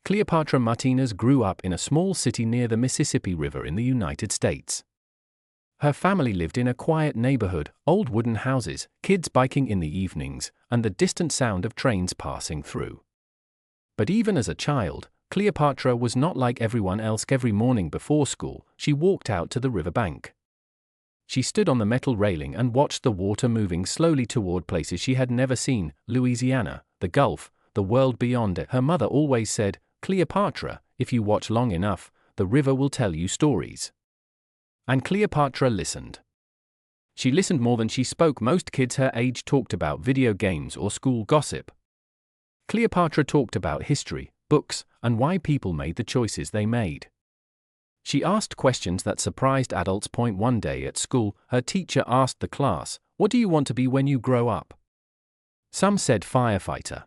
Cleopatra Martinez grew up in a small city near the Mississippi River in the United States. Her family lived in a quiet neighborhood, old wooden houses, kids biking in the evenings, and the distant sound of trains passing through. But even as a child, Cleopatra was not like everyone else. Every morning before school, she walked out to the riverbank. She stood on the metal railing and watched the water moving slowly toward places she had never seen: Louisiana, the Gulf, the world beyond it. Her mother always said, "Cleopatra, if you watch long enough, the river will tell you stories." And Cleopatra listened. She listened more than she spoke. Most kids her age talked about video games or school gossip. Cleopatra talked about history, books, and why people made the choices they made. She asked questions that surprised adults. One day at school, her teacher asked the class, "What do you want to be when you grow up?" Some said firefighter.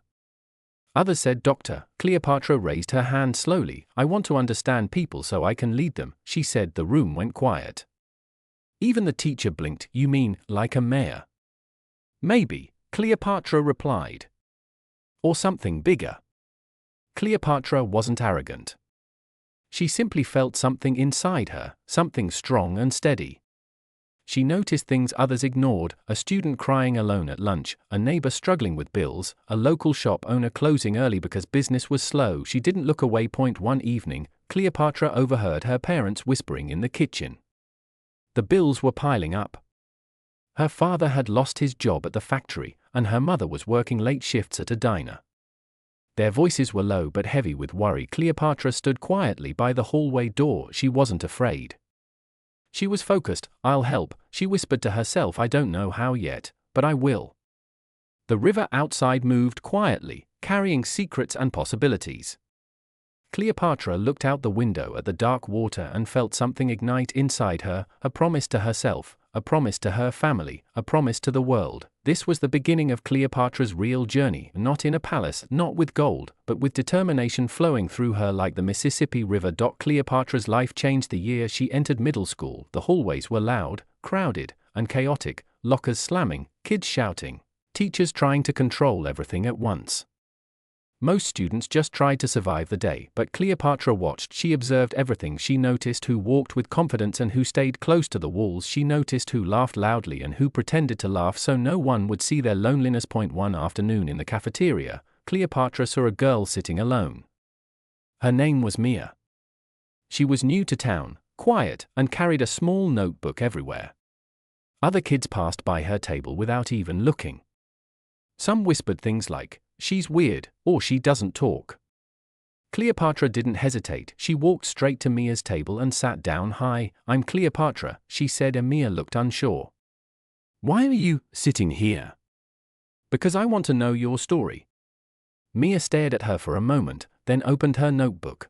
Others said doctor. Cleopatra raised her hand slowly. "I want to understand people so I can lead them," she said. The room went quiet. Even the teacher blinked. "You mean, like a mayor?" "Maybe," Cleopatra replied. "Or something bigger." Cleopatra wasn't arrogant. She simply felt something inside her, something strong and steady. She noticed things others ignored: a student crying alone at lunch, a neighbor struggling with bills, a local shop owner closing early because business was slow. She didn't look away. One evening, Cleopatra overheard her parents whispering in the kitchen. The bills were piling up. Her father had lost his job at the factory, and her mother was working late shifts at a diner. Their voices were low but heavy with worry. Cleopatra stood quietly by the hallway door. She wasn't afraid. She was focused. "I'll help," she whispered to herself. "I don't know how yet, but I will." The river outside moved quietly, carrying secrets and possibilities. Cleopatra looked out the window at the dark water and felt something ignite inside her: a promise to herself, a promise to her family, a promise to the world. This was the beginning of Cleopatra's real journey, not in a palace, not with gold, but with determination flowing through her like the Mississippi River. Cleopatra's life changed the year she entered middle school. The hallways were loud, crowded, and chaotic, lockers slamming, kids shouting, teachers trying to control everything at once. Most students just tried to survive the day, but Cleopatra watched. She observed everything. She noticed who walked with confidence and who stayed close to the walls. She noticed who laughed loudly and who pretended to laugh so no one would see their loneliness. One afternoon in the cafeteria, Cleopatra saw a girl sitting alone. Her name was Mia. She was new to town, quiet, and carried a small notebook everywhere. Other kids passed by her table without even looking. Some whispered things like, "She's weird," or "She doesn't talk." Cleopatra didn't hesitate. She walked straight to Mia's table and sat down. "Hi, I'm Cleopatra," she said. Mia looked unsure. "Why are you sitting here?" "Because I want to know your story." Mia stared at her for a moment, then opened her notebook.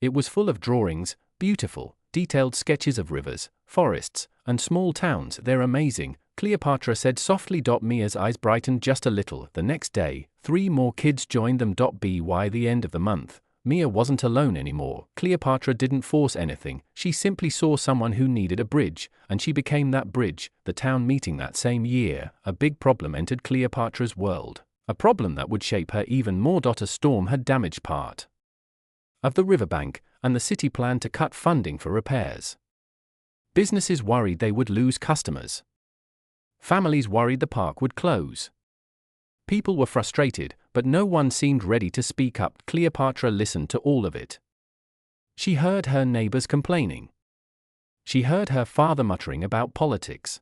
It was full of drawings, beautiful, detailed sketches of rivers, forests, and small towns. "They're amazing," Cleopatra said softly. Mia's eyes brightened just a little. The next day, 3 more kids joined them. By the end of the month, Mia wasn't alone anymore. Cleopatra didn't force anything. She simply saw someone who needed a bridge, and she became that bridge. The town meeting that same year, a big problem entered Cleopatra's world. A problem that would shape her even more. A storm had damaged part of the riverbank, and the city planned to cut funding for repairs. Businesses worried they would lose customers. Families worried the park would close. People were frustrated, but no one seemed ready to speak up. Cleopatra listened to all of it. She heard her neighbors complaining. She heard her father muttering about politics.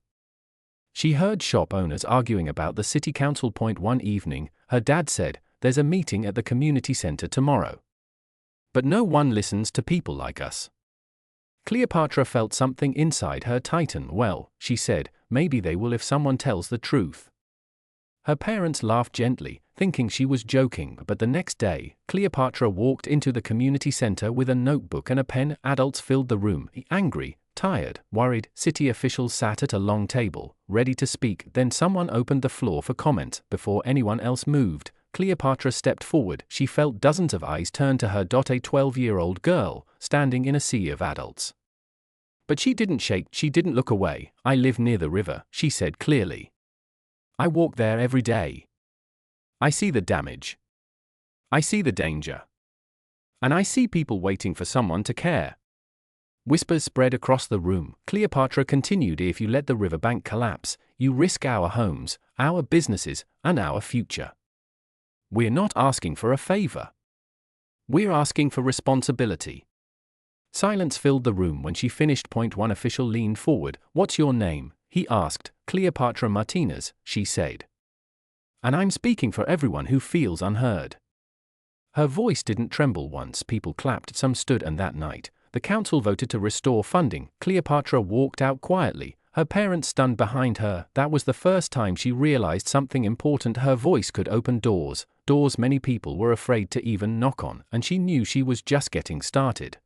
She heard shop owners arguing about the city council. One evening, her dad said, "There's a meeting at the community center tomorrow. But no one listens to people like us." Cleopatra felt something inside her tighten. "Well," she said, "maybe they will if someone tells the truth." Her parents laughed gently, thinking she was joking, but the next day, Cleopatra walked into the community center with a notebook and a pen. Adults filled the room, angry, tired, worried. City officials sat at a long table, ready to speak. Then someone opened the floor for comment. Before anyone else moved, Cleopatra stepped forward. She felt dozens of eyes turn to her. A 12-year-old girl, standing in a sea of adults. But she didn't shake, she didn't look away. "I live near the river," she said clearly. "I walk there every day. I see the damage. I see the danger. And I see people waiting for someone to care. Whispers spread across the room. Cleopatra continued, if you let the riverbank collapse, you risk our homes, our businesses, and our future. We're not asking for a favor. We're asking for responsibility. Silence filled the room when she finished. One official leaned forward. What's your name? He asked. Cleopatra Martinez, she said. And I'm speaking for everyone who feels unheard. Her voice didn't tremble once. People clapped, some stood, and that night, the council voted to restore funding. Cleopatra walked out quietly, her parents stunned behind her. That was the first time she realized something important. Her voice could open doors many people were afraid to even knock on, and she knew she was just getting started.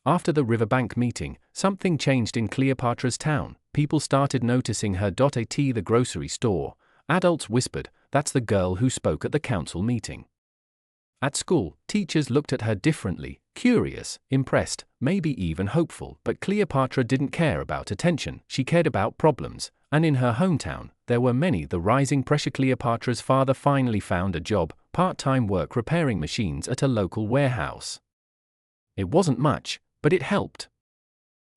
After the riverbank meeting, something changed in Cleopatra's town. People started noticing her. At the grocery store, adults whispered, "That's the girl who spoke at the council meeting." At school, teachers looked at her differently, curious, impressed, maybe even hopeful. But Cleopatra didn't care about attention, she cared about problems, and in her hometown, there were many. The rising pressure. Cleopatra's father finally found a job, part-time work repairing machines at a local warehouse. It wasn't much, but it helped.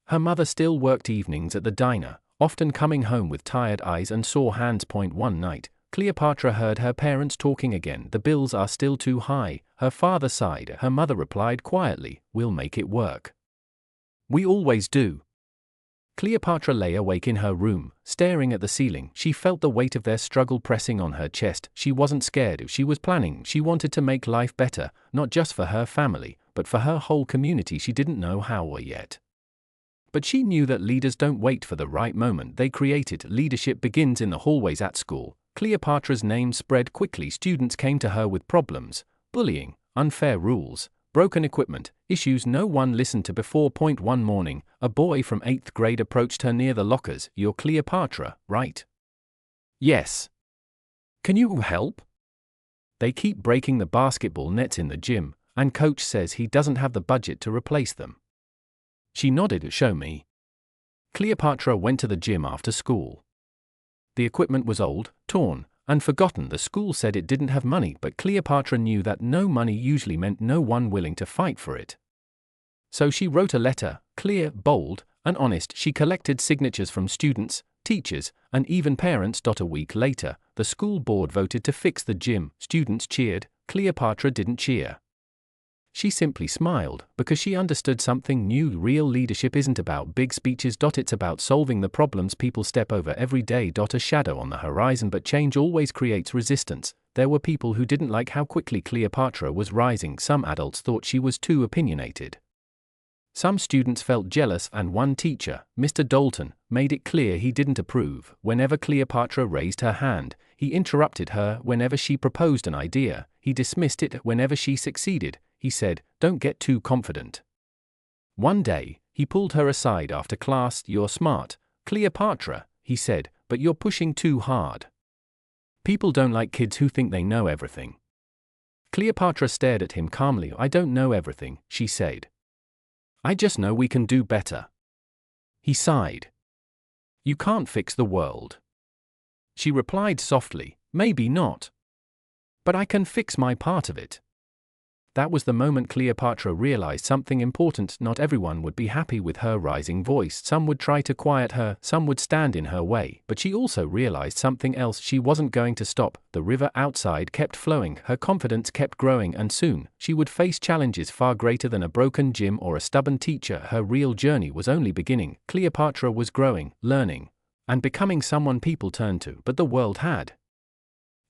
Her mother still worked evenings at the diner, often coming home with tired eyes and sore hands. One night, Cleopatra heard her parents talking again. The bills are still too high, her father sighed. Her mother replied quietly, "We'll make it work. We always do." Cleopatra lay awake in her room, staring at the ceiling. She felt the weight of their struggle pressing on her chest. She wasn't scared, she was planning. She wanted to make life better, not just for her family, but for her whole community. She didn't know how yet. But she knew that leaders don't wait for the right moment, they create it. Leadership begins in the hallways at school. Cleopatra's name spread quickly. Students came to her with problems, bullying, unfair rules, broken equipment, issues no one listened to before. One morning, a boy from 8th grade approached her near the lockers. "You're Cleopatra, right?" "Yes." "Can you help? They keep breaking the basketball nets in the gym, and coach says he doesn't have the budget to replace them." She nodded. "Show me." Cleopatra went to the gym after school. The equipment was old, torn, and forgotten. The school said it didn't have money, but Cleopatra knew that no money usually meant no one willing to fight for it. So she wrote a letter, clear, bold, and honest. She collected signatures from students, teachers, and even parents. A week later, the school board voted to fix the gym. Students cheered. Cleopatra didn't cheer. She simply smiled, because she understood something new. Real leadership isn't about big speeches. It's about solving the problems people step over every day. A shadow on the horizon, but change always creates resistance. There were people who didn't like how quickly Cleopatra was rising. Some adults thought she was too opinionated. Some students felt jealous, and one teacher, Mr. Dalton, made it clear he didn't approve. Whenever Cleopatra raised her hand, he interrupted her. Whenever she proposed an idea, he dismissed it. Whenever she succeeded, he said, "Don't get too confident." One day, he pulled her aside after class. "You're smart, Cleopatra," he said, "but you're pushing too hard. People don't like kids who think they know everything." Cleopatra stared at him calmly. "I don't know everything," she said. "I just know we can do better." He sighed. "You can't fix the world." She replied softly, "Maybe not. But I can fix my part of it." That was the moment Cleopatra realized something important. Not everyone would be happy with her rising voice. Some would try to quiet her, some would stand in her way. But she also realized something else. She wasn't going to stop. The river outside kept flowing, her confidence kept growing, and soon, she would face challenges far greater than a broken gym or a stubborn teacher. Her real journey was only beginning. Cleopatra was growing, learning, and becoming someone people turned to. But the world had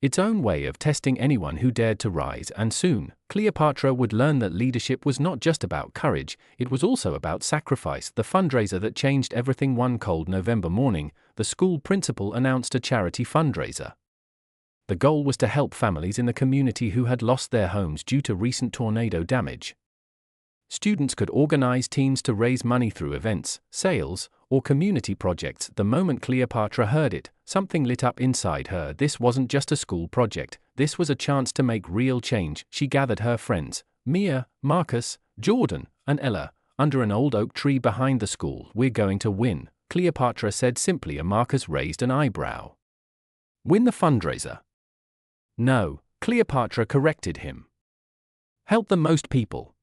its own way of testing anyone who dared to rise, and soon, Cleopatra would learn that leadership was not just about courage, it was also about sacrifice. The fundraiser that changed everything. One cold November morning, the school principal announced a charity fundraiser. The goal was to help families in the community who had lost their homes due to recent tornado damage. Students could organize teams to raise money through events, sales, or community projects. The moment Cleopatra heard it, something lit up inside her. This wasn't just a school project, this was a chance to make real change. She gathered her friends, Mia, Marcus, Jordan, and Ella, under an old oak tree behind the school. "We're going to win," Cleopatra said simply. Marcus raised an eyebrow. "Win the fundraiser?" "No," Cleopatra corrected him. Help the most people.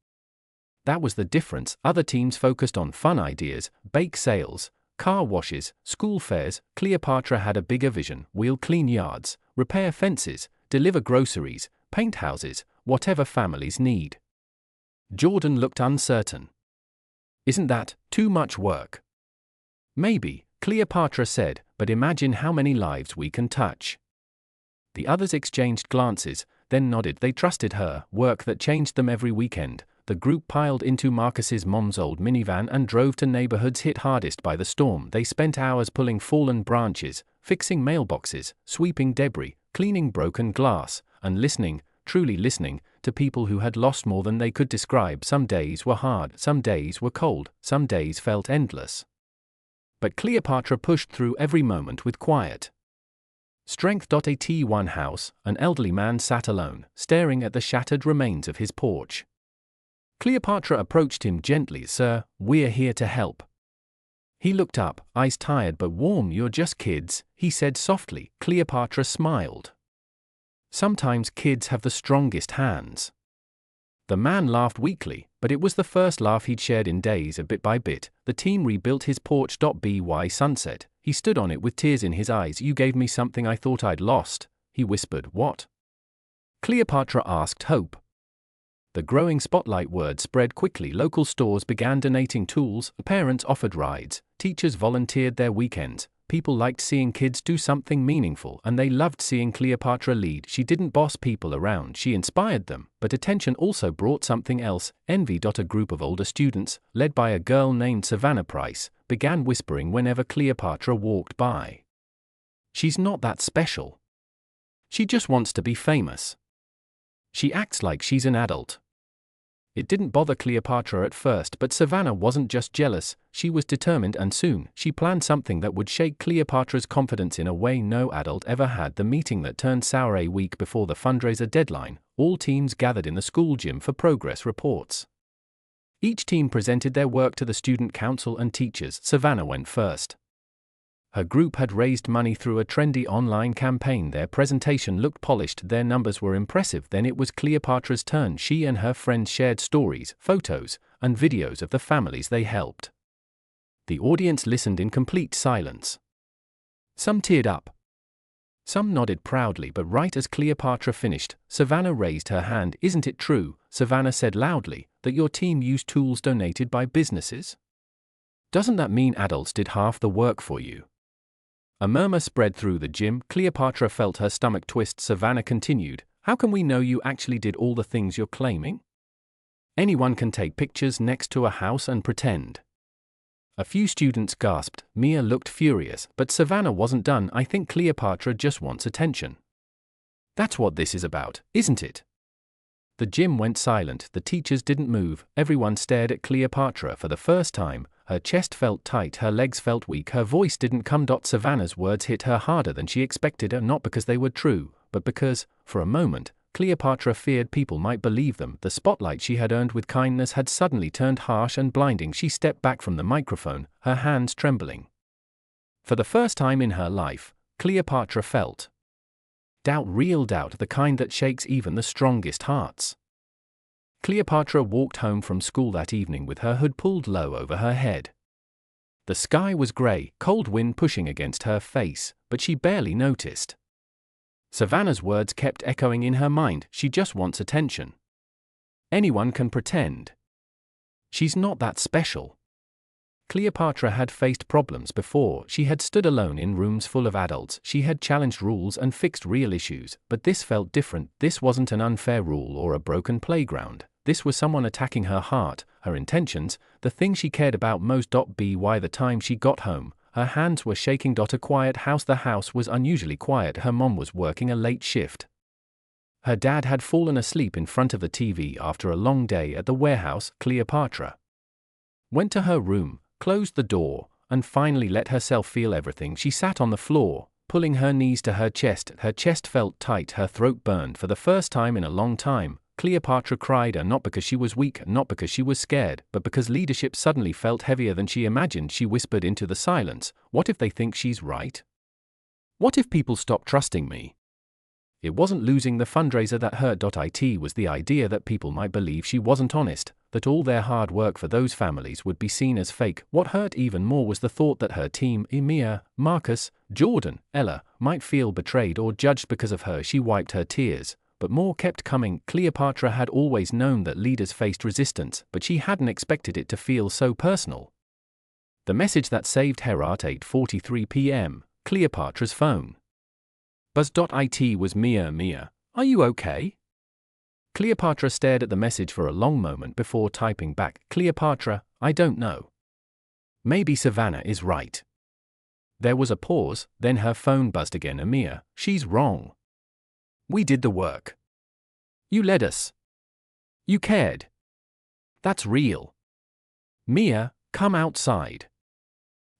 That was the difference. Other teams focused on fun ideas, bake sales, car washes, school fairs. Cleopatra had a bigger vision: we'll clean yards, repair fences, deliver groceries, paint houses, whatever families need. Jordan looked uncertain. Isn't that too much work? Maybe, Cleopatra said, but imagine how many lives we can touch. The others exchanged glances, then nodded. They trusted her. Work that changed them every weekend. The group piled into Marcus's mom's old minivan and drove to neighborhoods hit hardest by the storm. They spent hours pulling fallen branches, fixing mailboxes, sweeping debris, cleaning broken glass, and listening, truly listening, to people who had lost more than they could describe. Some days were hard, some days were cold, some days felt endless. But Cleopatra pushed through every moment with quiet strength. At one house, an elderly man sat alone, staring at the shattered remains of his porch. Cleopatra approached him gently. Sir, we're here to help. He looked up, eyes tired but warm. You're just kids, he said softly. Cleopatra smiled. Sometimes kids have the strongest hands. The man laughed weakly, but it was the first laugh he'd shared in days. Bit by bit, the team rebuilt his porch. By sunset, he stood on it with tears in his eyes. You gave me something I thought I'd lost, he whispered. What? Cleopatra asked, hope. The growing spotlight word spread quickly. Local stores began donating tools, parents offered rides, teachers volunteered their weekends. People liked seeing kids do something meaningful, and they loved seeing Cleopatra lead. She didn't boss people around, she inspired them. But attention also brought something else: envy. A group of older students, led by a girl named Savannah Price, began whispering whenever Cleopatra walked by. She's not that special. She just wants to be famous. She acts like she's an adult. It didn't bother Cleopatra at first, but Savannah wasn't just jealous, she was determined, and soon, she planned something that would shake Cleopatra's confidence in a way no adult ever had. The meeting that turned sour. A week before the fundraiser deadline, all teams gathered in the school gym for progress reports. Each team presented their work to the student council and teachers. Savannah went first. Her group had raised money through a trendy online campaign. Their presentation looked polished, their numbers were impressive. Then it was Cleopatra's turn. She and her friends shared stories, photos, and videos of the families they helped. The audience listened in complete silence. Some teared up. Some nodded proudly, but right as Cleopatra finished, Savannah raised her hand. Isn't it true, Savannah said loudly, that your team used tools donated by businesses? Doesn't that mean adults did half the work for you? A murmur spread through the gym. Cleopatra felt her stomach twist. Savannah continued, how can we know you actually did all the things you're claiming? Anyone can take pictures next to a house and pretend. A few students gasped. Mia looked furious, but Savannah wasn't done. I think Cleopatra just wants attention. That's what this is about, isn't it? The gym went silent. The teachers didn't move. Everyone stared at Cleopatra for the first time. Her chest felt tight, her legs felt weak, her voice didn't come. Savannah's words hit her harder than she expected, not because they were true, but because, for a moment, Cleopatra feared people might believe them. The spotlight she had earned with kindness had suddenly turned harsh and blinding. She stepped back from the microphone, her hands trembling. For the first time in her life, Cleopatra felt doubt, real doubt, the kind that shakes even the strongest hearts. Cleopatra walked home from school that evening with her hood pulled low over her head. The sky was grey, cold wind pushing against her face, but she barely noticed. Savannah's words kept echoing in her mind. She just wants attention. Anyone can pretend. She's not that special. Cleopatra had faced problems before. She had stood alone in rooms full of adults. She had challenged rules and fixed real issues, but this felt different. This wasn't an unfair rule or a broken playground. This was someone attacking her heart, her intentions, the thing she cared about most. By the time she got home, her hands were shaking. A quiet house. The house was unusually quiet. Her mom was working a late shift. Her dad had fallen asleep in front of the TV after a long day at the warehouse. Cleopatra went to her room, closed the door, and finally let herself feel everything. She sat on the floor, pulling her knees to her chest. Her chest felt tight, her throat burned. For the first time in a long time, Cleopatra cried, and not because she was weak, not because she was scared, but because leadership suddenly felt heavier than she imagined. She whispered into the silence, what if they think she's right? What if people stop trusting me? It wasn't losing the fundraiser that hurt. It was the idea that people might believe she wasn't honest, that all their hard work for those families would be seen as fake. What hurt even more was the thought that her team, Mia, Marcus, Jordan, Ella, might feel betrayed or judged because of her. She wiped her tears, but more kept coming. Cleopatra had always known that leaders faced resistance, but she hadn't expected it to feel so personal. The message that saved her at 8:43 p.m., Cleopatra's phone. Buzz.it was Mia, are you okay? Cleopatra stared at the message for a long moment before typing back, Cleopatra, I don't know. Maybe Savannah is right. There was a pause, then her phone buzzed again. Mia, she's wrong. We did the work. You led us. You cared. That's real. Mia, come outside.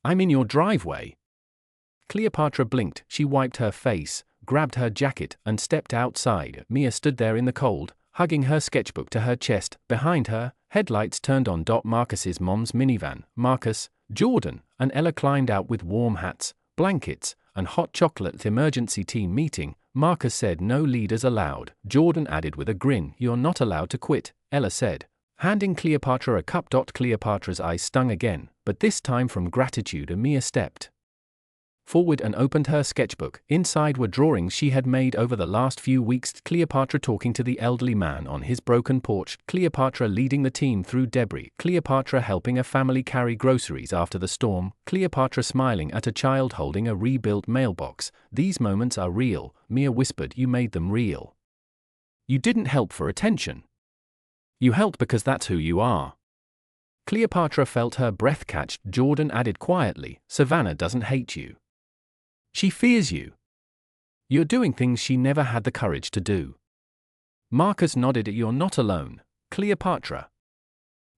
I'm in your driveway. Cleopatra blinked. She wiped her face, grabbed her jacket, and stepped outside. Mia stood there in the cold, hugging her sketchbook to her chest. Behind her, headlights turned on. Marcus's mom's minivan. Marcus, Jordan, and Ella climbed out with warm hats, blankets, and hot chocolate. Emergency team meeting, Marcus said. No leaders allowed. Jordan added with a grin. You're not allowed to quit, Ella said, handing Cleopatra a cup. Cleopatra's eyes stung again, but this time from gratitude. Mia stepped forward and opened her sketchbook. Inside were drawings she had made over the last few weeks. Cleopatra talking to the elderly man on his broken porch. Cleopatra leading the team through debris. Cleopatra helping a family carry groceries after the storm. Cleopatra smiling at a child holding a rebuilt mailbox. These moments are real, Mia whispered. You made them real. You didn't help for attention. You helped because that's who you are. Cleopatra felt her breath catch. Jordan added quietly, Savannah doesn't hate you. She fears you. You're doing things she never had the courage to do. Marcus nodded. You're not alone, Cleopatra.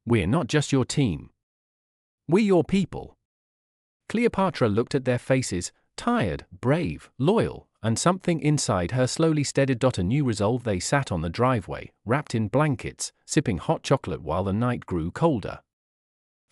We're not just your team. We're your people. Cleopatra looked at their faces, tired, brave, loyal, and something inside her slowly steadied. A new resolve. They sat on the driveway, wrapped in blankets, sipping hot chocolate while the night grew colder.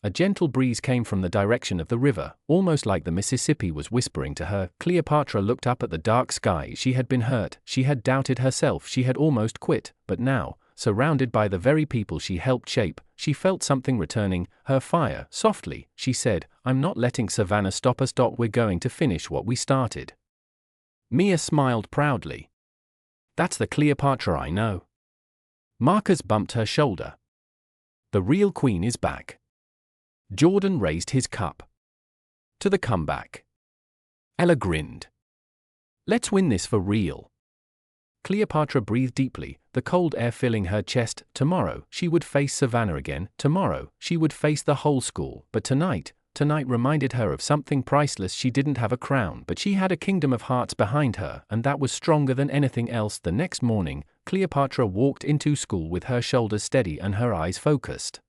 A gentle breeze came from the direction of the river, almost like the Mississippi was whispering to her. Cleopatra looked up at the dark sky. She had been hurt, she had doubted herself, she had almost quit, but now, surrounded by the very people she helped shape, she felt something returning, her fire. Softly, she said, I'm not letting Savannah stop us. We're going to finish what we started. Mia smiled proudly. That's the Cleopatra I know. Marcus bumped her shoulder. The real queen is back. Jordan raised his cup to the comeback. Ella grinned. Let's win this for real. Cleopatra breathed deeply, the cold air filling her chest. Tomorrow, she would face Savannah again. Tomorrow, she would face the whole school. But tonight reminded her of something priceless. She didn't have a crown, but she had a kingdom of hearts behind her, and that was stronger than anything else. The next morning, Cleopatra walked into school with her shoulders steady and her eyes focused.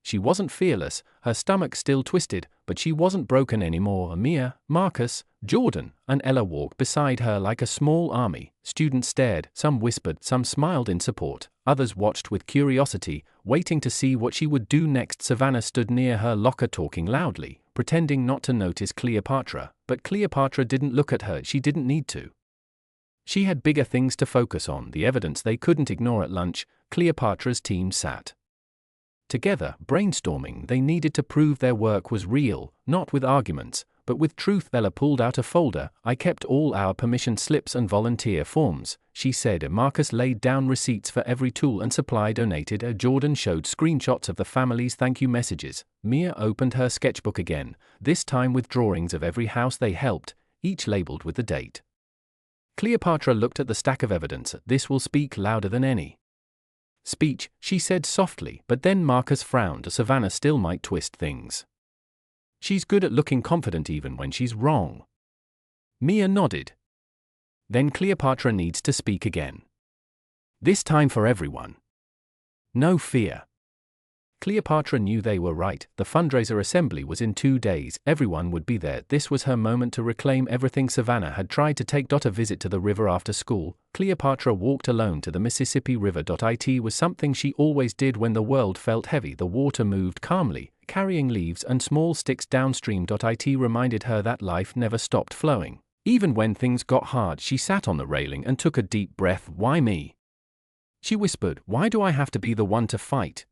She wasn't fearless, her stomach still twisted, but she wasn't broken anymore. Mia, Marcus, Jordan, and Ella walked beside her like a small army. Students stared, some whispered, some smiled in support, others watched with curiosity, waiting to see what she would do next. Savannah stood near her locker talking loudly, pretending not to notice Cleopatra, but Cleopatra didn't look at her. She didn't need to. She had bigger things to focus on. The evidence they couldn't ignore. At lunch, Cleopatra's team sat together, brainstorming. They needed to prove their work was real, not with arguments, but with truth. Ella pulled out a folder. I kept all our permission slips and volunteer forms, she said. Marcus laid down receipts for every tool and supply donated. Jordan showed screenshots of the family's thank you messages. Mia opened her sketchbook again, this time with drawings of every house they helped, each labeled with the date. Cleopatra looked at the stack of evidence. This will speak louder than any speech, she said softly, but then Marcus frowned. Savannah still might twist things. She's good at looking confident even when she's wrong. Mia nodded. Then Cleopatra needs to speak again. This time for everyone. No fear. Cleopatra knew they were right. The fundraiser assembly was in 2 days. Everyone would be there. This was her moment to reclaim everything Savannah had tried to take. A visit to the river after school. Cleopatra walked alone to the Mississippi River. It was something she always did when the world felt heavy. The water moved calmly, carrying leaves and small sticks downstream. It reminded her that life never stopped flowing. Even when things got hard, she sat on the railing and took a deep breath. Why me? She whispered, why do I have to be the one to fight?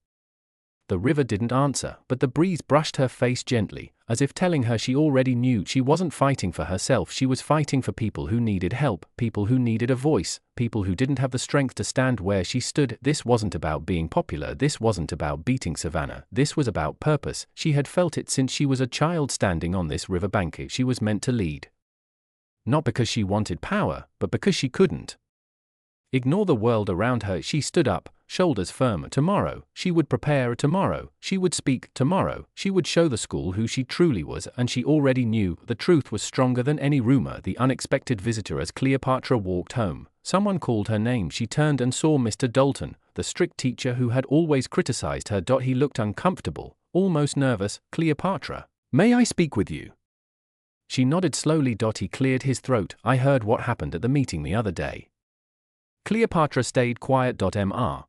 The river didn't answer, but the breeze brushed her face gently, as if telling her she already knew she wasn't fighting for herself, she was fighting for people who needed help, people who needed a voice, people who didn't have the strength to stand where she stood. This wasn't about being popular, this wasn't about beating Savannah, this was about purpose. She had felt it since she was a child standing on this riverbank. She was meant to lead. Not because she wanted power, but because she couldn't ignore the world around her. She stood up, shoulders firm. Tomorrow, she would prepare. Tomorrow, she would speak. Tomorrow, she would show the school who she truly was, and she already knew the truth was stronger than any rumor. The unexpected visitor. As Cleopatra walked home, someone called her name. She turned and saw Mr. Dalton, the strict teacher who had always criticized her. He looked uncomfortable, almost nervous. Cleopatra, may I speak with you? She nodded slowly. He cleared his throat. I heard what happened at the meeting the other day. Cleopatra stayed quiet. Mr.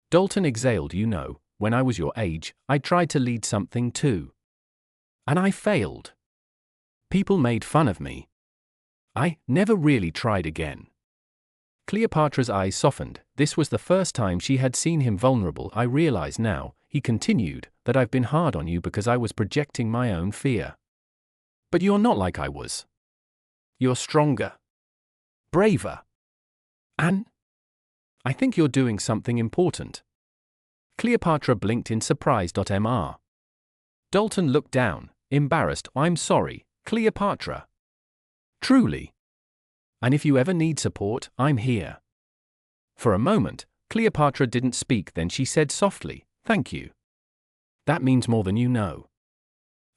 Dalton exhaled. You know, when I was your age, I tried to lead something too. And I failed. People made fun of me. I never really tried again. Cleopatra's eyes softened. This was the first time she had seen him vulnerable. I realize now, he continued, that I've been hard on you because I was projecting my own fear. But you're not like I was. You're stronger. Braver. And I think you're doing something important. Cleopatra blinked in surprise. Mr. Dalton looked down, embarrassed. I'm sorry, Cleopatra. Truly. And if you ever need support, I'm here. For a moment, Cleopatra didn't speak. Then she said softly, thank you. That means more than you know.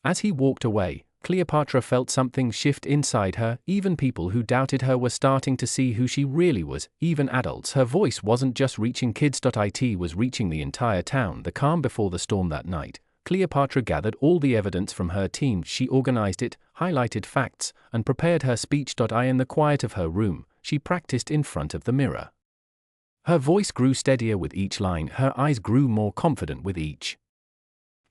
As he walked away, Cleopatra felt something shift inside her. Even people who doubted her were starting to see who she really was, even adults. Her voice wasn't just reaching kids. It was reaching the entire town. The calm before the storm that night, Cleopatra gathered all the evidence from her team. She organized it, highlighted facts, and prepared her speech. In the quiet of her room, she practiced in front of the mirror. Her voice grew steadier with each line. Her eyes grew more confident with each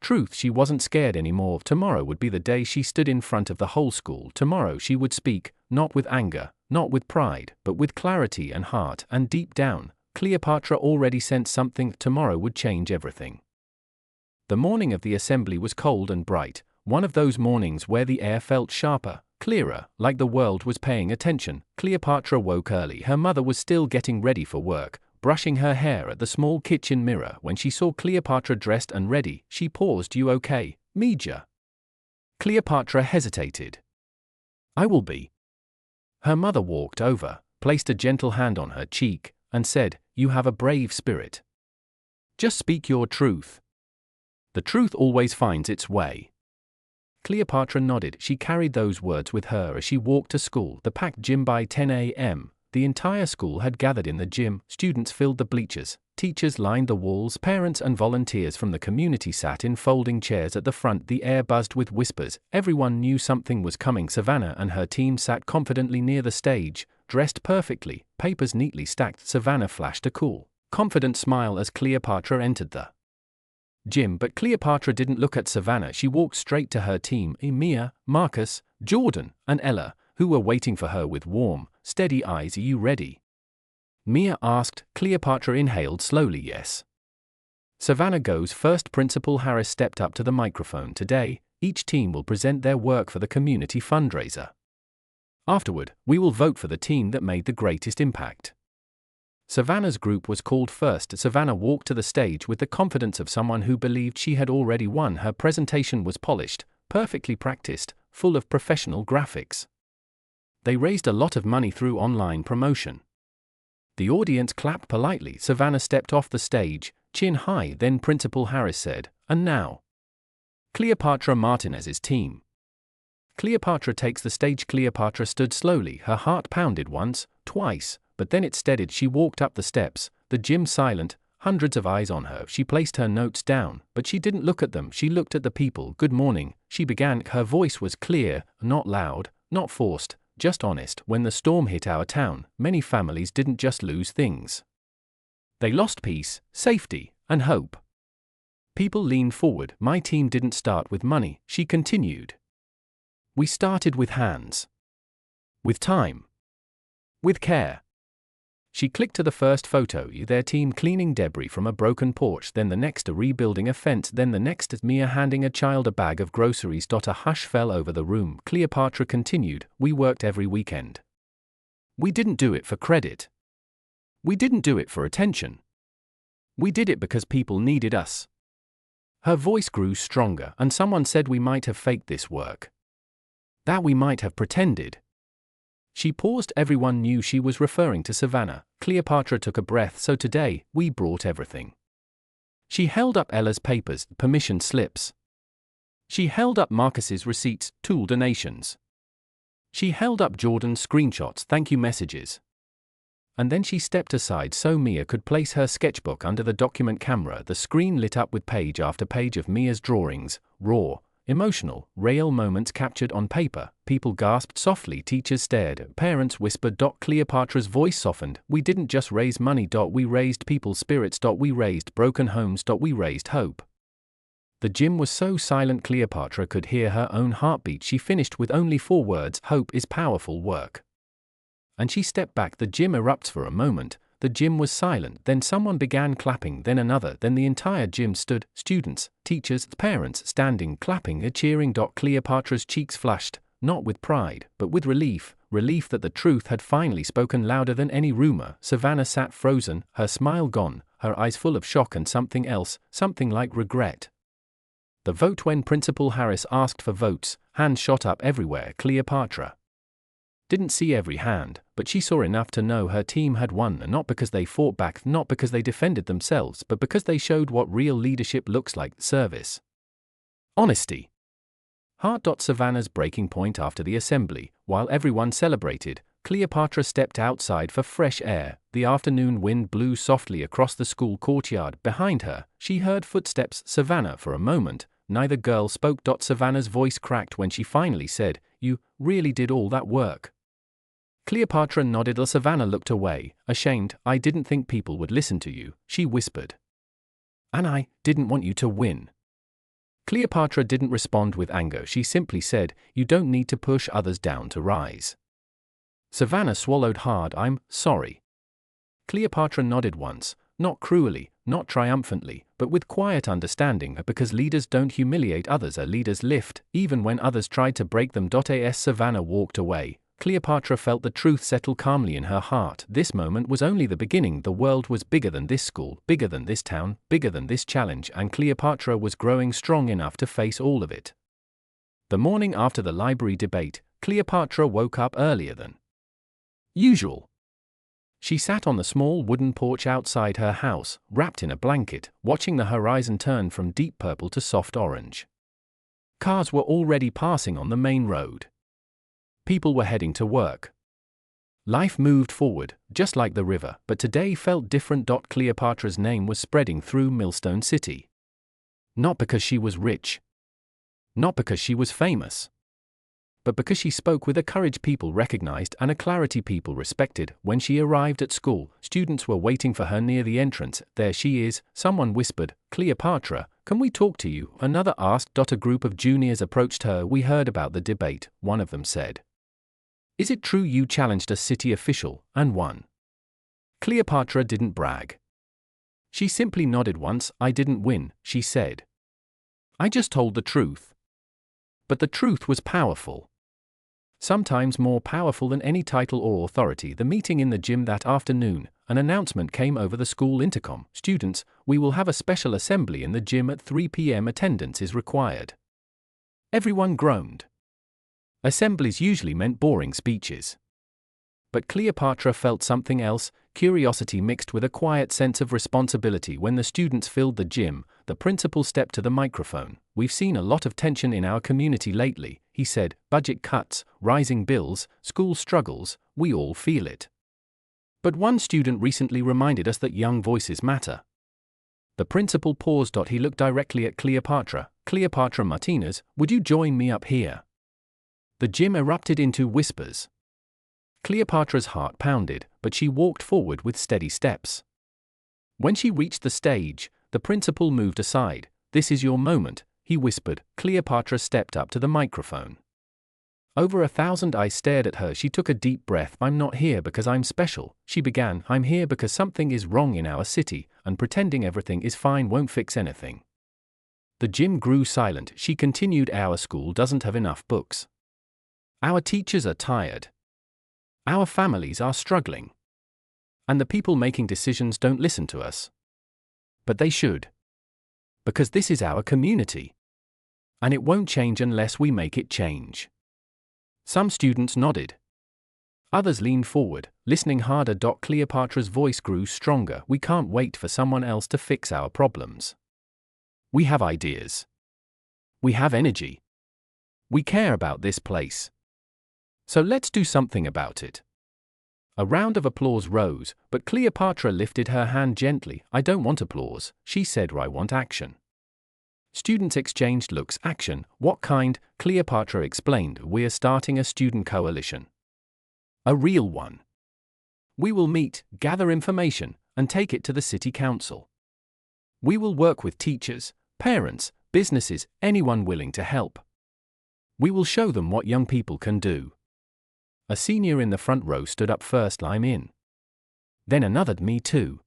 truth. She wasn't scared anymore. Tomorrow would be the day she stood in front of the whole school. Tomorrow she would speak, not with anger, not with pride, but with clarity and heart. And deep down, Cleopatra already sensed something. Tomorrow would change everything. The morning of the assembly was cold and bright, one of those mornings where the air felt sharper, clearer, like the world was paying attention. Cleopatra woke early. Her mother was still getting ready for work, brushing her hair at the small kitchen mirror. When she saw Cleopatra dressed and ready, she paused. You okay, Major? Cleopatra hesitated. I will be. Her mother walked over, placed a gentle hand on her cheek, and said, you have a brave spirit. Just speak your truth. The truth always finds its way. Cleopatra nodded. She carried those words with her as she walked to school. The packed gym. By 10 a.m., the entire school had gathered in the gym. Students filled the bleachers, teachers lined the walls, parents and volunteers from the community sat in folding chairs at the front. The air buzzed with whispers. Everyone knew something was coming. Savannah and her team sat confidently near the stage, dressed perfectly, papers neatly stacked. Savannah flashed a cool, confident smile as Cleopatra entered the gym, but Cleopatra didn't look at Savannah. She walked straight to her team, Mia, Marcus, Jordan, and Ella, who were waiting for her with warm, steady eyes. Are you ready? Mia asked. Cleopatra inhaled slowly. Yes. Savannah goes first. Principal Harris stepped up to the microphone. Today, each team will present their work for the community fundraiser. Afterward, we will vote for the team that made the greatest impact. Savannah's group was called first. Savannah walked to the stage with the confidence of someone who believed she had already won. Her presentation was polished, perfectly practiced, full of professional graphics. They raised a lot of money through online promotion. The audience clapped politely. Savannah stepped off the stage, chin high. Then Principal Harris said, and now, Cleopatra Martinez's team. Cleopatra takes the stage. Cleopatra stood slowly. Her heart pounded once, twice, but then it steadied. She walked up the steps, the gym silent, hundreds of eyes on her. She placed her notes down, but she didn't look at them. She looked at the people. Good morning, she began. Her voice was clear, not loud, not forced, just honest. When the storm hit our town, many families didn't just lose things. They lost peace, safety, and hope. People leaned forward. My team didn't start with money, she continued. We started with hands. With time. With care. She clicked to the first photo, their team cleaning debris from a broken porch, then the next rebuilding a fence, then the next Mia handing a child a bag of groceries. A hush fell over the room. Cleopatra continued, we worked every weekend. We didn't do it for credit. We didn't do it for attention. We did it because people needed us. Her voice grew stronger, and someone said we might have faked this work. That we might have pretended. She paused. Everyone knew she was referring to Savannah. Cleopatra took a breath. So today, we brought everything. She held up Ella's papers, permission slips. She held up Marcus's receipts, tool donations. She held up Jordan's screenshots, thank you messages. And then she stepped aside so Mia could place her sketchbook under the document camera. The screen lit up with page after page of Mia's drawings, raw, emotional, real moments captured on paper. People gasped softly, teachers stared, parents whispered. Cleopatra's voice softened. We didn't just raise money. We raised people's spirits. We raised broken homes. We raised hope. The gym was so silent Cleopatra could hear her own heartbeat. She finished with only 4 words, hope is powerful work. And she stepped back. The gym erupts for a moment. The gym was silent, then someone began clapping, then another, then the entire gym stood, students, teachers, parents standing, clapping, cheering. Cleopatra's cheeks flushed, not with pride, but with relief that the truth had finally spoken louder than any rumor. Savannah sat frozen, her smile gone, her eyes full of shock and something else, something like regret. The vote. When Principal Harris asked for votes, hands shot up everywhere. Cleopatra didn't see every hand, but she saw enough to know her team had won, and not because they fought back, not because they defended themselves, but because they showed what real leadership looks like: service, honesty, heart. Savannah's breaking point. After the assembly, while everyone celebrated, Cleopatra stepped outside for fresh air. The afternoon wind blew softly across the school courtyard. Behind her, she heard footsteps. Savannah. For a moment, neither girl spoke. Savannah's voice cracked when she finally said, you really did all that work? Cleopatra nodded. Savannah looked away, ashamed. I didn't think people would listen to you, she whispered. And I didn't want you to win. Cleopatra didn't respond with anger. She simply said, you don't need to push others down to rise. Savannah swallowed hard. I'm sorry. Cleopatra nodded once, not cruelly, not triumphantly, but with quiet understanding, because leaders don't humiliate others, leaders lift, even when others tried to break them. As Savannah walked away, Cleopatra felt the truth settle calmly in her heart. This moment was only the beginning. The world was bigger than this school, bigger than this town, bigger than this challenge, and Cleopatra was growing strong enough to face all of it. The morning after the library debate, Cleopatra woke up earlier than usual. She sat on the small wooden porch outside her house, wrapped in a blanket, watching the horizon turn from deep purple to soft orange. Cars were already passing on the main road. People were heading to work. Life moved forward, just like the river, but today felt different. Cleopatra's name was spreading through Millstone City. Not because she was rich. Not because she was famous. But because she spoke with a courage people recognized and a clarity people respected. When she arrived at school, students were waiting for her near the entrance. There she is, someone whispered. Cleopatra, can we talk to you? Another asked. A group of juniors approached her. We heard about the debate, one of them said. Is it true you challenged a city official and won? Cleopatra didn't brag. She simply nodded once. I didn't win, she said. I just told the truth. But the truth was powerful. Sometimes more powerful than any title or authority. The meeting in the gym that afternoon, an announcement came over the school intercom. Students, we will have a special assembly in the gym at 3 p.m. Attendance is required. Everyone groaned. Assemblies usually meant boring speeches. But Cleopatra felt something else, curiosity mixed with a quiet sense of responsibility. When the students filled the gym, the principal stepped to the microphone. We've seen a lot of tension in our community lately, he said. Budget cuts, rising bills, school struggles, we all feel it. But one student recently reminded us that young voices matter. The principal paused. He looked directly at Cleopatra. Cleopatra Martinez, would you join me up here? The gym erupted into whispers. Cleopatra's heart pounded, but she walked forward with steady steps. When she reached the stage, the principal moved aside. This is your moment, he whispered. Cleopatra stepped up to the microphone. Over 1,000 eyes stared at her. She took a deep breath. I'm not here because I'm special, she began. I'm here because something is wrong in our city, and pretending everything is fine won't fix anything. The gym grew silent. She continued, our school doesn't have enough books. Our teachers are tired. Our families are struggling. And the people making decisions don't listen to us. But they should. Because this is our community. And it won't change unless we make it change. Some students nodded. Others leaned forward, listening harder. Cleopatra's voice grew stronger. We can't wait for someone else to fix our problems. We have ideas. We have energy. We care about this place. So let's do something about it. A round of applause rose, but Cleopatra lifted her hand gently. I don't want applause, she said. I want action. Students exchanged looks. Action? What kind? Cleopatra explained. We're starting a student coalition. A real one. We will meet, gather information, and take it to the city council. We will work with teachers, parents, businesses, anyone willing to help. We will show them what young people can do. A senior in the front row stood up first. I'm in. Then another. Me too.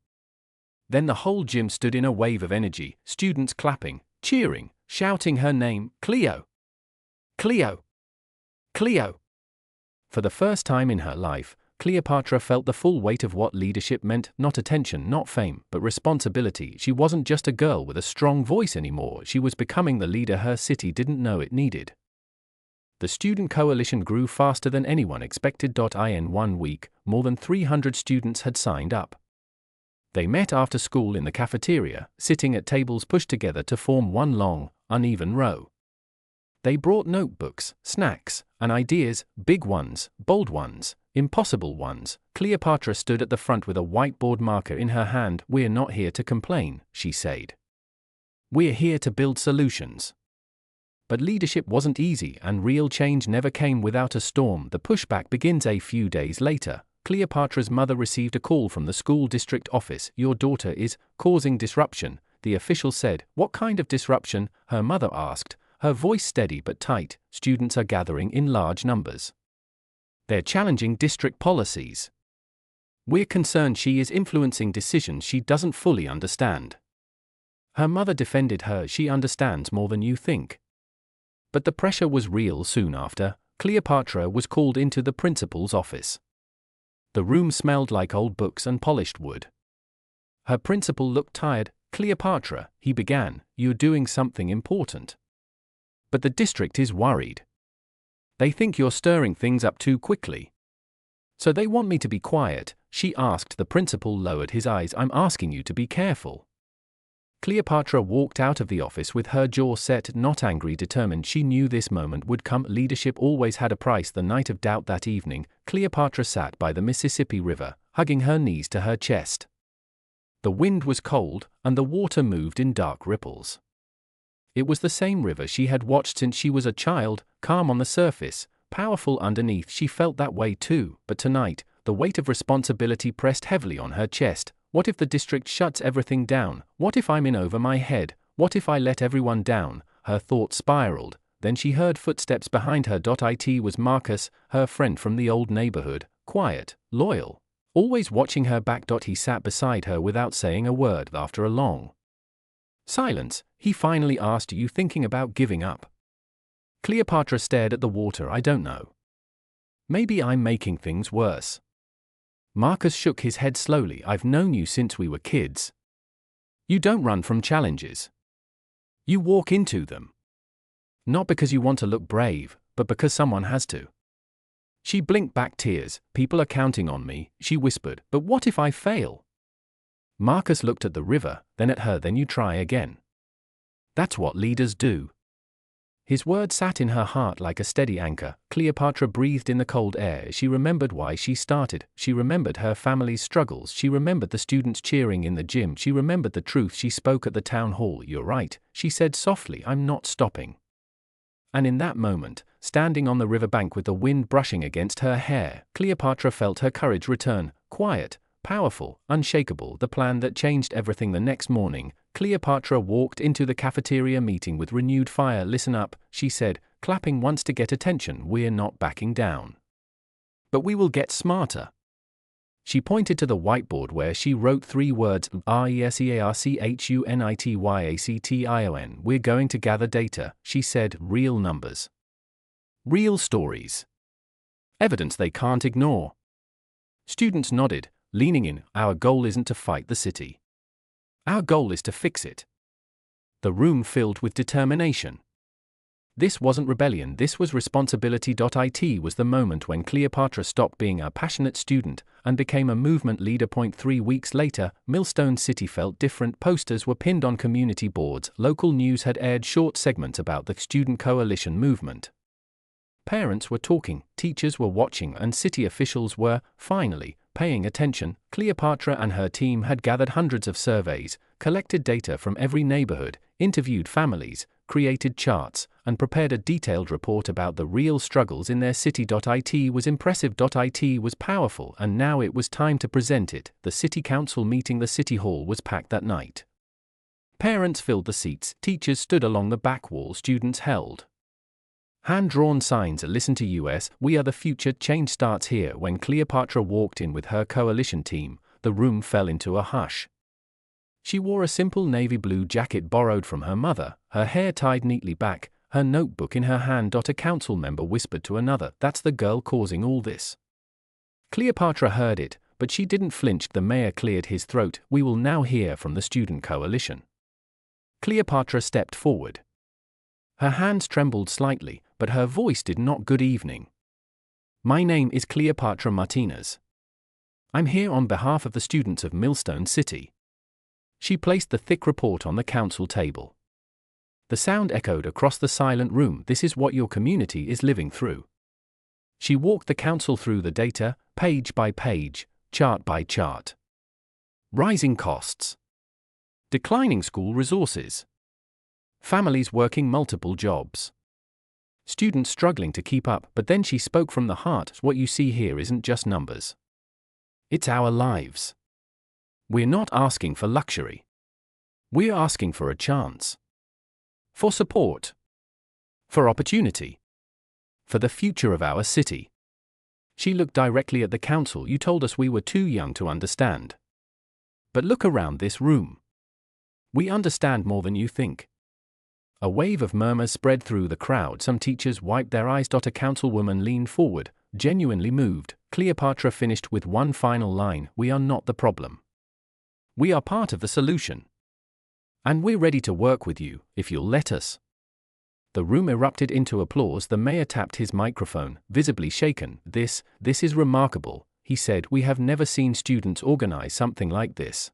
Then the whole gym stood in a wave of energy, students clapping, cheering, shouting her name. Cleo! Cleo! Cleo! For the first time in her life, Cleopatra felt the full weight of what leadership meant. Not attention, not fame, but responsibility. She wasn't just a girl with a strong voice anymore. She was becoming the leader her city didn't know it needed. The student coalition grew faster than anyone expected. In 1 week, more than 300 students had signed up. They met after school in the cafeteria, sitting at tables pushed together to form one long, uneven row. They brought notebooks, snacks, and ideas, big ones, bold ones, impossible ones. Cleopatra stood at the front with a whiteboard marker in her hand. We're not here to complain, she said. We're here to build solutions. But leadership wasn't easy, and real change never came without a storm. The pushback begins. A few days later, Cleopatra's mother received a call from the school district office. Your daughter is causing disruption, the official said. What kind of disruption? Her mother asked, her voice steady but tight. Students are gathering in large numbers. They're challenging district policies. We're concerned she is influencing decisions she doesn't fully understand. Her mother defended her. She understands more than you think. But the pressure was real. Soon after, Cleopatra was called into the principal's office. The room smelled like old books and polished wood. Her principal looked tired. Cleopatra, he began, you're doing something important. But the district is worried. They think you're stirring things up too quickly. So they want me to be quiet, she asked. The principal lowered his eyes. I'm asking you to be careful. Cleopatra walked out of the office with her jaw set, not angry, determined. She knew this moment would come. Leadership always had a price. The night of doubt that evening, Cleopatra sat by the Mississippi River, hugging her knees to her chest. The wind was cold, and the water moved in dark ripples. It was the same river she had watched since she was a child, calm on the surface, powerful underneath. She felt that way too, but tonight, the weight of responsibility pressed heavily on her chest. What if the district shuts everything down? What if I'm in over my head? What if I let everyone down? Her thoughts spiraled. Then she heard footsteps behind her. It was Marcus, her friend from the old neighborhood, quiet, loyal, always watching her back. He sat beside her without saying a word. After a long silence, he finally asked, you thinking about giving up? Cleopatra stared at the water. I don't know. Maybe I'm making things worse. Marcus shook his head slowly. I've known you since we were kids. You don't run from challenges. You walk into them. Not because you want to look brave, but because someone has to. She blinked back tears. People are counting on me, she whispered. But what if I fail? Marcus looked at the river, then at her. Then you try again. That's what leaders do. His words sat in her heart like a steady anchor. Cleopatra breathed in the cold air. She remembered why she started. She remembered her family's struggles. She remembered the students cheering in the gym. She remembered the truth she spoke at the town hall. You're right, she said softly. I'm not stopping. And in that moment, standing on the riverbank with the wind brushing against her hair, Cleopatra felt her courage return. Quiet, powerful, unshakable. The plan that changed everything. The next morning, Cleopatra walked into the cafeteria meeting with renewed fire. Listen up, she said, clapping once to get attention. We're not backing down. But we will get smarter. She pointed to the whiteboard where she wrote 3 words, RESEARCHUNITYACTION. We're going to gather data, she said, real numbers. Real stories. Evidence they can't ignore. Students nodded, leaning in. Our goal isn't to fight the city. Our goal is to fix it. The room filled with determination. This wasn't rebellion, this was responsibility. It was the moment when Cleopatra stopped being a passionate student and became a movement leader. 3 weeks later, Millstone City felt different. Posters were pinned on community boards, local news had aired short segments about the student coalition movement. Parents were talking, teachers were watching, and city officials were, finally, paying attention. Cleopatra and her team had gathered hundreds of surveys, collected data from every neighborhood, interviewed families, created charts, and prepared a detailed report about the real struggles in their city. It was impressive. It was powerful, and now it was time to present it. The city council meeting. The city hall was packed that night. Parents filled the seats, teachers stood along the back wall, students held hand-drawn signs. Listen to us, we are the future, change starts here. When Cleopatra walked in with her coalition team, the room fell into a hush. She wore a simple navy blue jacket borrowed from her mother, her hair tied neatly back, her notebook in her hand. A council member whispered to another, "That's the girl causing all this." Cleopatra heard it, but she didn't flinch. The mayor cleared his throat. "We will now hear from the student coalition." Cleopatra stepped forward. Her hands trembled slightly, but her voice did not. "Good evening. My name is Cleopatra Martinez. I'm here on behalf of the students of Millstone City." She placed the thick report on the council table. The sound echoed across the silent room. "This is what your community is living through." She walked the council through the data, page by page, chart by chart. Rising costs. Declining school resources. Families working multiple jobs. Students struggling to keep up. But then she spoke from the heart. "What you see here isn't just numbers. It's our lives. We're not asking for luxury. We're asking for a chance. For support. For opportunity. For the future of our city." She looked directly at the council. "You told us we were too young to understand. But look around this room. We understand more than you think." A wave of murmurs spread through the crowd. Some teachers wiped their eyes. A councilwoman leaned forward, genuinely moved. Cleopatra finished with one final line, "We are not the problem. We are part of the solution. And we're ready to work with you, if you'll let us." The room erupted into applause. The mayor tapped his microphone, visibly shaken. This is remarkable," he said. "We have never seen students organize something like this."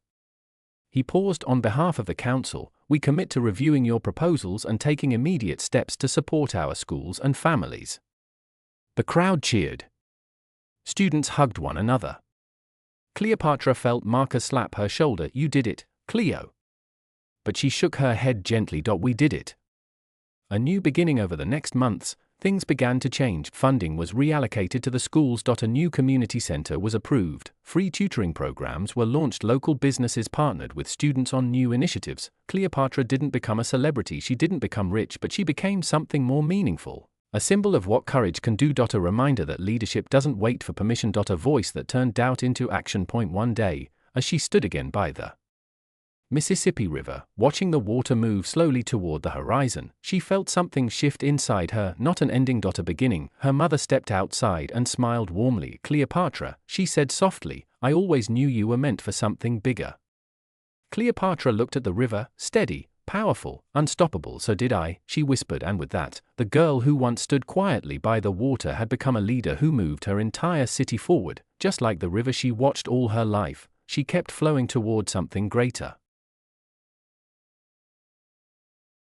He paused. "On behalf of the council, we commit to reviewing your proposals and taking immediate steps to support our schools and families." The crowd cheered. Students hugged one another. Cleopatra felt Marcus slap her shoulder. "You did it, Cleo." But she shook her head gently. "We did it." A new beginning. Over the next months, things began to change. Funding was reallocated to the schools. A new community center was approved. Free tutoring programs were launched. Local businesses partnered with students on new initiatives. Cleopatra didn't become a celebrity. She didn't become rich, but she became something more meaningful. A symbol of what courage can do. A reminder that leadership doesn't wait for permission. A voice that turned doubt into action. One day, as she stood again by the Mississippi River, watching the water move slowly toward the horizon, she felt something shift inside her. Not an ending. A beginning. Her mother stepped outside and smiled warmly. "Cleopatra," she said softly, "I always knew you were meant for something bigger." Cleopatra looked at the river, steady, powerful, unstoppable. "So did I," she whispered, and with that, the girl who once stood quietly by the water had become a leader who moved her entire city forward. Just like the river she watched all her life, she kept flowing toward something greater.